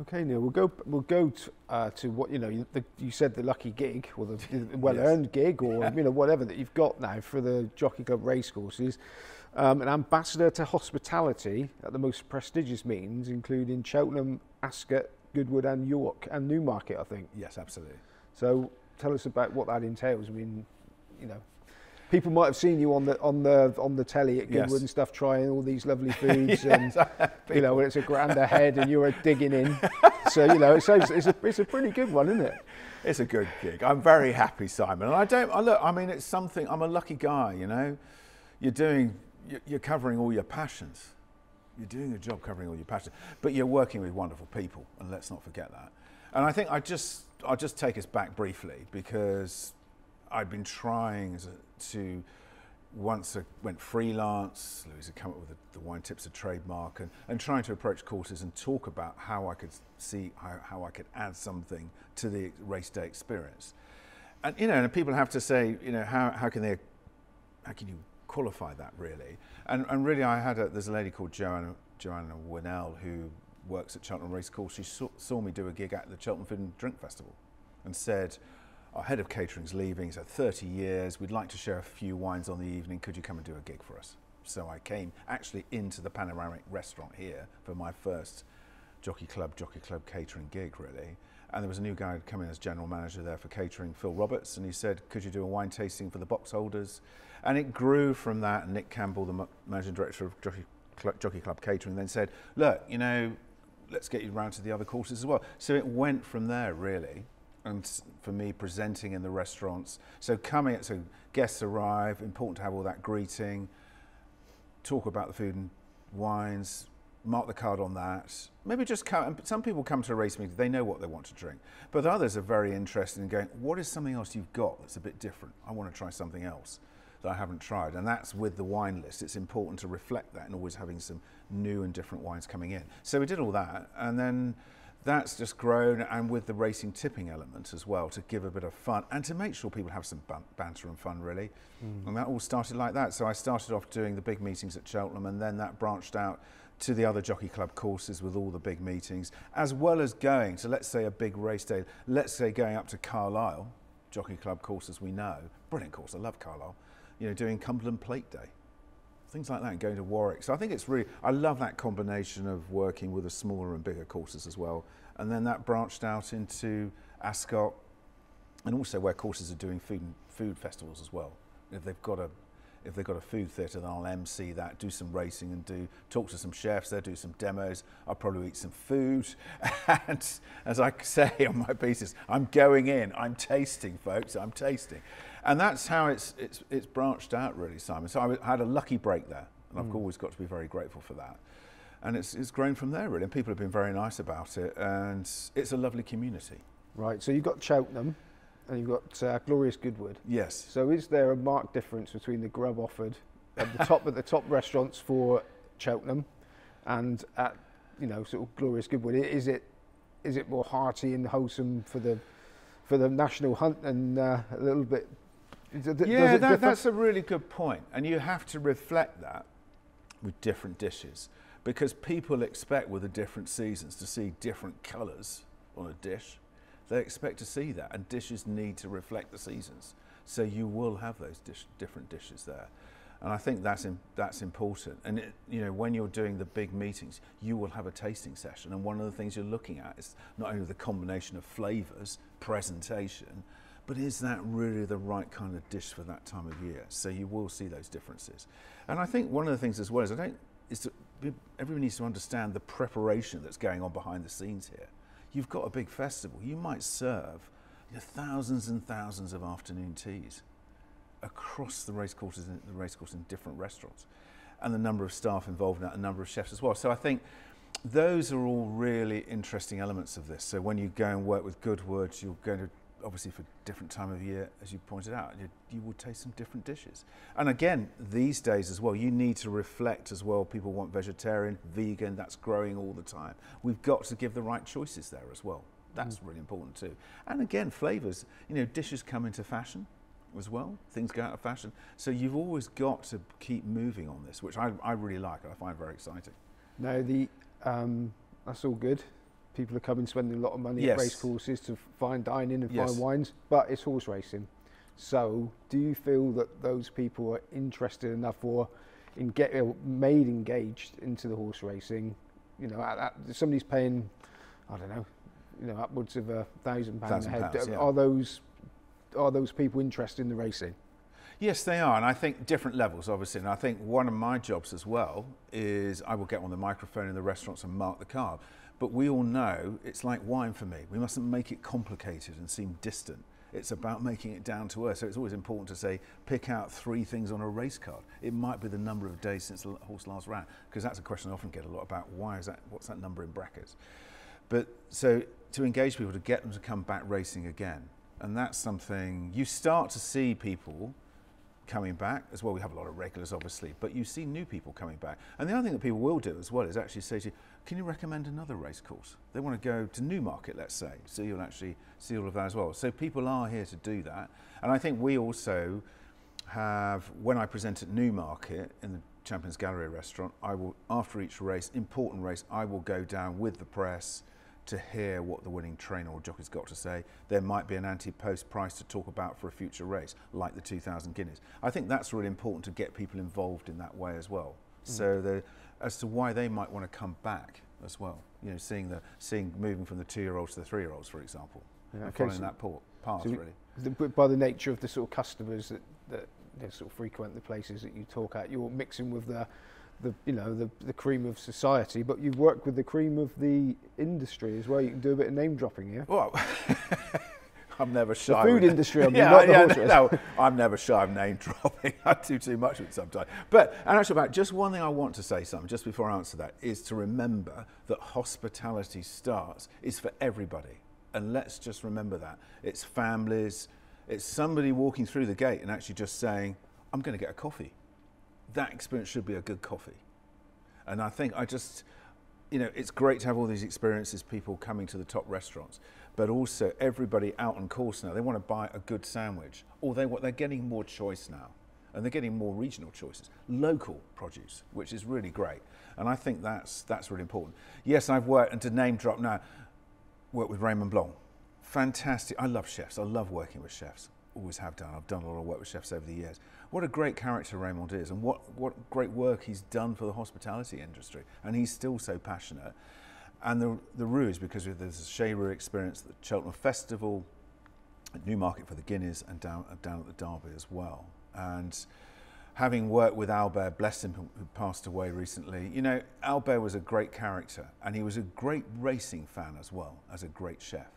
Okay, Neil, we'll go to what you said, the lucky gig or the well-earned gig, or whatever that you've got now for the Jockey Club racecourses. An ambassador to hospitality at the most prestigious meetings, including Cheltenham, Ascot, Goodwood, and York and Newmarket, I think. Yes, absolutely. So tell us about what that entails. I mean, people might have seen you on the telly at Goodwood and stuff, trying all these lovely foods, and when it's a grand ahead and you're digging in. So it's a pretty good one, isn't it? It's a good gig. I'm very happy, Simon. And it's something. I'm a lucky guy. You're covering all your passions. You're doing a job covering all your passions, but you're working with wonderful people, and let's not forget that. And I think I'll just take us back briefly, because I'd been trying to, once I went freelance, Louise had come up with the Wine TIPSTER trademark, and trying to approach courses and talk about how I could see how I could add something to the race day experience. And and people have to say, how can you qualify that really? And really, there's a lady called Joanna Winnell who works at Cheltenham Racecourse. She saw me do a gig at the Cheltenham Food and Drink Festival and said, our head of catering's leaving, he's had 30 years, we'd like to share a few wines on the evening, could you come and do a gig for us? So I came actually into the Panoramic restaurant here for my first Jockey Club catering gig, really. And there was a new guy who'd come in as general manager there for catering, Phil Roberts, and he said, could you do a wine tasting for the box holders? And it grew from that. Nick Campbell, the managing director of Jockey Club Catering, then said, look, let's get you round to the other courses as well. So it went from there, really. And for me, presenting in the restaurants. So guests arrive, important to have all that greeting, talk about the food and wines, mark the card on that. Maybe just come, and some people come to a race meeting, they know what they want to drink. But others are very interested in going, what is something else you've got that's a bit different? I want to try something else that I haven't tried. And that's with the wine list. It's important to reflect that and always having some new and different wines coming in. So we did all that, and then that's just grown, and with the racing tipping element as well, to give a bit of fun and to make sure people have some banter and fun, really. And that all started like that. So I started off doing the big meetings at Cheltenham, and then that branched out to the other Jockey Club courses with all the big meetings, as well as going to, let's say, a big race day, let's say going up to Carlisle, Jockey Club course as we know, brilliant course, I love Carlisle, doing Cumberland Plate Day. Things like that, and going to Warwick. So I think I love that combination of working with the smaller and bigger courses as well. And then that branched out into Ascot, and also where courses are doing food festivals as well. If they've got a food theatre, then I'll MC that, do some racing, and talk to some chefs there, do some demos. I'll probably eat some food. And as I say on my pieces, I'm going in, I'm tasting, folks, I'm tasting. And that's how it's branched out, really, Simon. So I had a lucky break there, and I've always got to be very grateful for that. And it's grown from there, really, and people have been very nice about it, and it's a lovely community. Right, so you've got Cheltenham, and you've got glorious Goodwood. Yes. So is there a marked difference between the grub offered at the top restaurants for Cheltenham and at sort of glorious Goodwood? Is it more hearty and wholesome for the national hunt, and a little bit? That's a really good point, and you have to reflect that with different dishes, because people expect with the different seasons to see different colours on a dish. They expect to see that, and dishes need to reflect the seasons. So you will have those different dishes there, and I think that's important. And when you're doing the big meetings, you will have a tasting session, and one of the things you're looking at is not only the combination of flavours, presentation, but is that really the right kind of dish for that time of year? So you will see those differences. And I think one of the things as well is everyone needs to understand the preparation that's going on behind the scenes here. You've got a big festival. You might serve thousands and thousands of afternoon teas across the racecourse in different restaurants, and the number of staff involved in that, a number of chefs as well. So I think those are all really interesting elements of this. So when you go and work with Goodwood, you're going to, obviously for different time of year, as you pointed out, you will taste some different dishes. And again, these days as well, you need to reflect as well. People want vegetarian, vegan, that's growing all the time. We've got to give the right choices there as well. That's really important too. And again, flavours, dishes come into fashion as well. Things go out of fashion. So you've always got to keep moving on this, which I really like and I find very exciting. Now, that's all good. people are coming spending a lot of money Yes. at race courses to fine dining and Yes. fine wines, but it's horse racing. So do you feel that those people are interested enough or made engaged into the horse racing? You know, somebody's paying, I don't know, you know, upwards of £1,000 a head. £1,000, yeah. Are those people interested in the racing? Yes, they are, and I think different levels, obviously. And I think one of my jobs as well is I will get on the microphone in the restaurants and mark the card. But we all know it's like wine for me. We mustn't make it complicated and seem distant. It's about making it down to earth. So it's always important to say, pick out 3 things on a race card. It might be the number of days since the horse last ran, because that's a question I often get a lot about. Why is that? What's that number in brackets? But so to engage people, to get them to come back racing again, and that's something you start to see people coming back as well. We have a lot of regulars, obviously, but you see new people coming back. And the other thing that people will do as well is actually say to you, can you recommend another race course? They want to go to Newmarket, let's say, so you'll actually see all of that as well. So people are here to do that. And I think we also have, when I present at Newmarket in the Champions Gallery restaurant, I will, after each race, important race, I will go down with the press to hear what the winning trainer or jockey's got to say. There might be an ante-post price to talk about for a future race, like the 2,000 guineas. I think that's really important to get people involved in that way as well. So as to why they might want to come back as well. You know, seeing moving from the 2-year-olds to the 3-year-olds, for example, and following that path, really. By the nature of the sort of customers that sort of frequent the places that you talk at, you're mixing with the cream of society, but you've worked with the cream of the industry as well. You can do a bit of name dropping here. Well, I'm never shy. The food industry, I mean, not the horse race. No, I'm never shy of name dropping. I do too much of it sometimes. But, and actually, about just one thing I want to say, something just before I answer that, is to remember that hospitality starts is for everybody. And let's just remember that. It's families, it's somebody walking through the gate and actually just saying, I'm going to get a coffee. That experience should be a good coffee. And I think it's great to have all these experiences, people coming to the top restaurants, but also everybody out on course now, they want to buy a good sandwich, or they're getting more choice now, and they're getting more regional choices, local produce, which is really great. And I think that's really important. Yes, I've worked, and to name drop now, worked with Raymond Blanc. Fantastic. I love chefs. I love working with chefs. Always have done. I've done a lot of work with chefs over the years. What a great character Raymond is, and what great work he's done for the hospitality industry, and he's still so passionate. And the Roux is because there's a Chez Roux experience at the Cheltenham Festival, at Newmarket for the Guineas, and down at the Derby as well. And having worked with Albert, bless him, who passed away recently, you know, Albert was a great character, and he was a great racing fan as well as a great chef.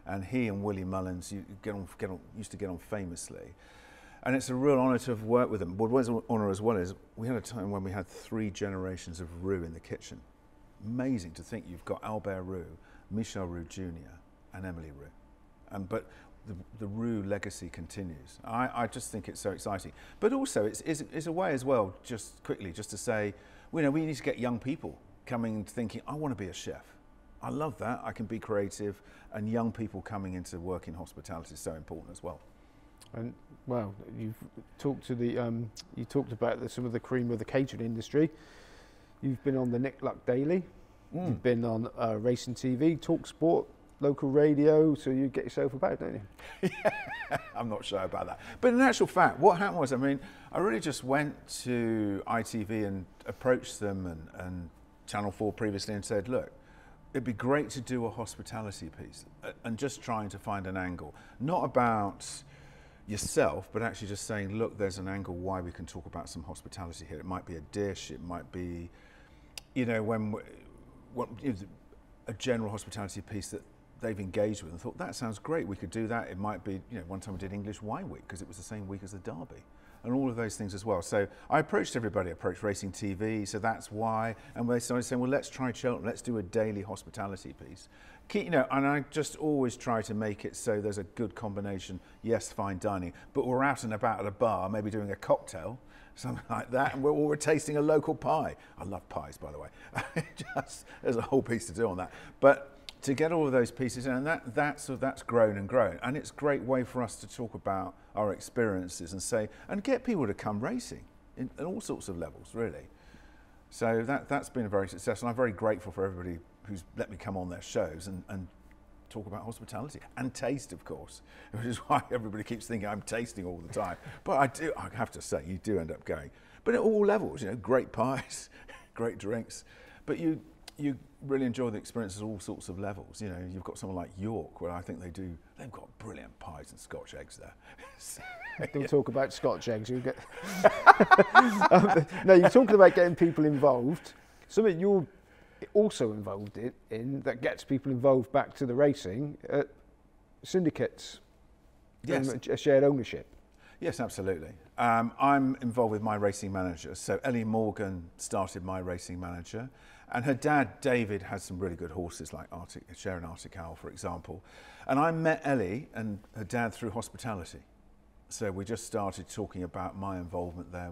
And he and Willie Mullins used to get on famously. And it's a real honour to have worked with them. But what's an honour as well is we had a time when we had 3 generations of Roux in the kitchen. Amazing to think you've got Albert Roux, Michel Roux Jr. and Emily Roux. But the Roux legacy continues. I just think it's so exciting. But also it's a way as well, just quickly, just to say, we need to get young people coming and thinking, I want to be a chef. I love that. I can be creative, and young people coming into work in hospitality is so important as well. And well, you've talked to you talked about some of the cream of the catering industry. You've been on the Nick Luck Daily. You've been on Racing TV, Talk Sport, local radio. So you get yourself about, don't you? Yeah, I'm not sure about that. But in actual fact, what happened was, I really just went to ITV and approached them and Channel 4 previously and said, look, it'd be great to do a hospitality piece, and just trying to find an angle, not about yourself, but actually just saying, look, there's an angle why we can talk about some hospitality here. It might be a dish, it might be, a general hospitality piece that they've engaged with and thought, that sounds great, we could do that. It might be, one time we did English Wine Week because it was the same week as the Derby, and all of those things as well. So I approached everybody, approached Racing TV, so that's why, and they started saying, well, let's try Cheltenham, let's do a daily hospitality piece. And I just always try to make it so there's a good combination, yes, fine dining, but we're out and about at a bar, maybe doing a cocktail, something like that, and we're tasting a local pie. I love pies, by the way. There's a whole piece to do on that. But to get all of those pieces in, and that's grown and grown, and it's a great way for us to talk about our experiences and get people to come racing in all sorts of levels, really. So that's been a very successful, and I'm very grateful for everybody who's let me come on their shows and talk about hospitality and taste, of course, which is why everybody keeps thinking I'm tasting all the time. But I have to say, you do end up going. But at all levels, you know, great pies, great drinks, but you really enjoy the experience at all sorts of levels. You know, you've got someone like York, where I think they've got brilliant pies and Scotch eggs there. Don't talk about Scotch eggs. You get no, you're talking about getting people involved. Something you're also involved in that gets people involved back to the racing, syndicates, yes, a shared ownership. Yes, absolutely. I'm involved with My Racing Manager. So Ellie Morgan started My Racing Manager, and her dad David has some really good horses like Share and Arctic Owl, for example. And I met Ellie and her dad through hospitality. So we just started talking about my involvement there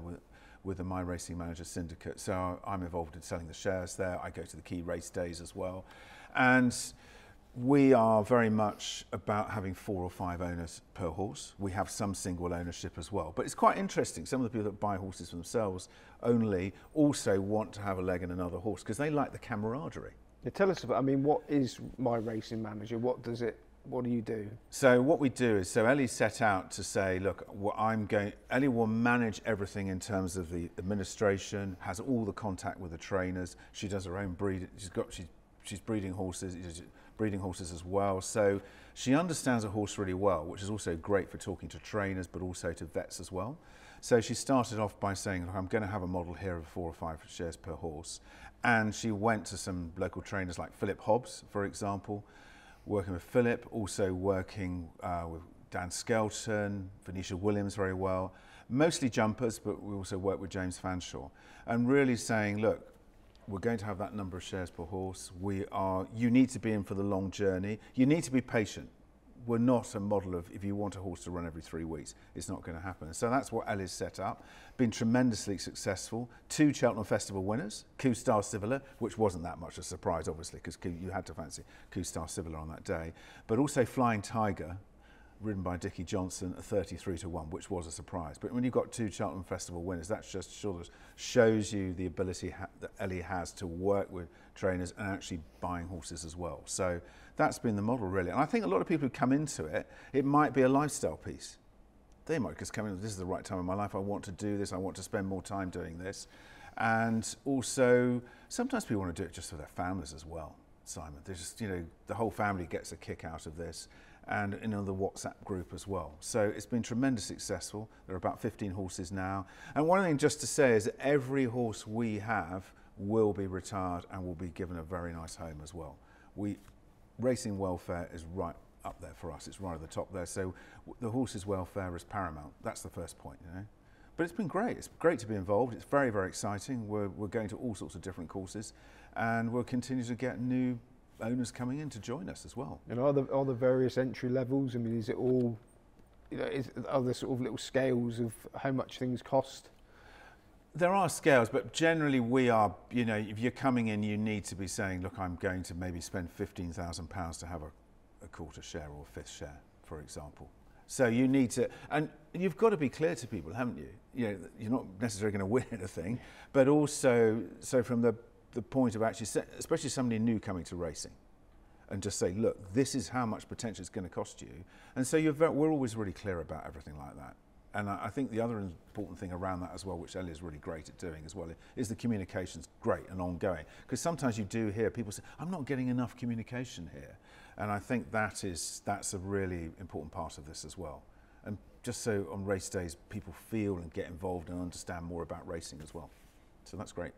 with the My Racing Manager syndicate. So I'm involved in selling the shares there. I go to the key race days as well. And we are very much about having 4 or 5 owners per horse. We have some single ownership as well. But it's quite interesting. Some of the people that buy horses for themselves only also want to have a leg in another horse because they like the camaraderie. Yeah, tell us about, I mean, what is My Racing Manager? What do you do? So what we do is, so Ellie set out to say, look, Ellie will manage everything in terms of the administration, has all the contact with the trainers. She does her own breed. She's breeding horses as well. So she understands a horse really well, which is also great for talking to trainers, but also to vets as well. So she started off by saying, look, I'm going to have a model here of 4 or 5 shares per horse. And she went to some local trainers like Phillips, for example, working with Philip, also working with Dan Skelton, Venetia Williams very well, mostly jumpers, but we also work with James Fanshawe, and really saying, look, we're going to have that number of shares per horse. You need to be in for the long journey. You need to be patient. We're not a model of, if you want a horse to run every 3 weeks, it's not going to happen. So that's what Ellie's set up. Been tremendously successful. 2 Cheltenham Festival winners, Coup-Star Sivilla, which wasn't that much a surprise, obviously, because you had to fancy Coup-Star Sivilla on that day. But also Flying Tiger, ridden by Dickie Johnson, a 33-1, which was a surprise. But when you've got 2 Cheltenham Festival winners, that just sort of shows you the ability that Ellie has to work with trainers and actually buying horses as well. So that's been the model, really. And I think a lot of people who come into it, it might be a lifestyle piece. They might just come in, this is the right time in my life, I want to do this, I want to spend more time doing this. And also, sometimes people want to do it just for their families as well, Simon. They're just, you know, the whole family gets a kick out of this, and in the WhatsApp group as well. So it's been tremendously successful. There are about 15 horses now. And one thing just to say is that every horse we have will be retired and will be given a very nice home as well. Racing welfare is right up there for us. It's right at the top there. So the horse's welfare is paramount. That's the first point, you know. But it's been great. It's great to be involved. It's very, very exciting. We're going to all sorts of different courses, and we'll continue to get new owners coming in to join us as well. And are the various entry levels? I mean, is it all, you know, are there sort of little scales of how much things cost? There are scales, but generally we are, you know, if you're coming in, you need to be saying, look, I'm going to maybe spend £15,000 to have a quarter share or a 5th share, for example. So you need to, and you've got to be clear to people, haven't you? You know, you're not necessarily going to win anything, but also, so from the point of actually, especially somebody new coming to racing, and just say, look, this is how much potential it's going to cost you. And so we're always really clear about everything like that. And I think the other important thing around that as well, which Ellie is really great at doing as well, is the communication's great and ongoing. Because sometimes you do hear people say, I'm not getting enough communication here. And I think that's a really important part of this as well. And just so on race days, people feel and get involved and understand more about racing as well. So that's great.